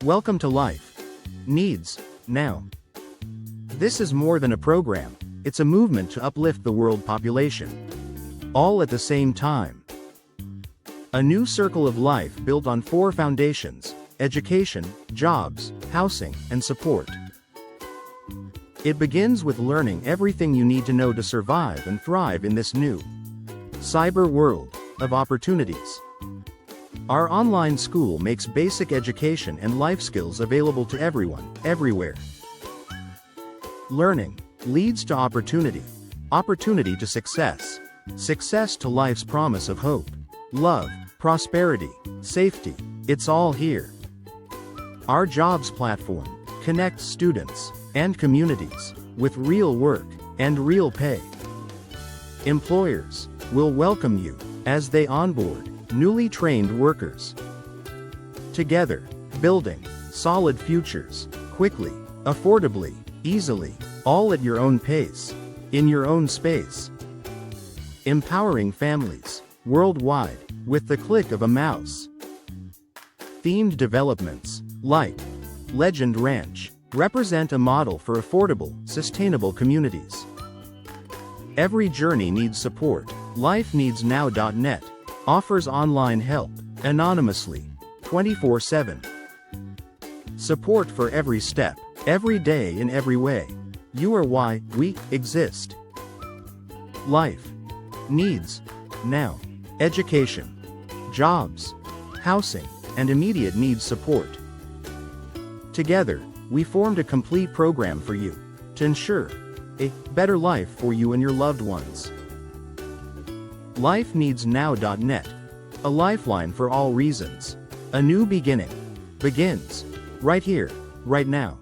Welcome to Life Needs Now. This is more than a program, it's a movement to uplift the world population. All at the same time. A new circle of life built on 4 foundations: education, jobs, housing, and support. It begins with learning everything you need to know to survive and thrive in this new cyber world of opportunities. Our online school makes basic education and life skills available to everyone, everywhere. Learning leads to opportunity, opportunity to success, success to life's promise of hope, love, prosperity, safety. It's all here. Our jobs platform connects students and communities with real work and real pay. Employers will welcome you as they onboard newly trained workers. Together, building solid futures, quickly, affordably, easily, all at your own pace, in your own space. Empowering families worldwide with the click of a mouse. Themed developments like Legend Ranch represent a model for affordable, sustainable communities. Every journey needs support. LifeNeedsNow.net offers online help, anonymously, 24/7. Support for every step, every day in every way. You are why we exist. Life needs now. Education, jobs, housing, and immediate needs support. Together, we formed a complete program for you to ensure a better life for you and your loved ones. LifeNeedsNow.net, a lifeline for all reasons. A new beginning begins right here, right now.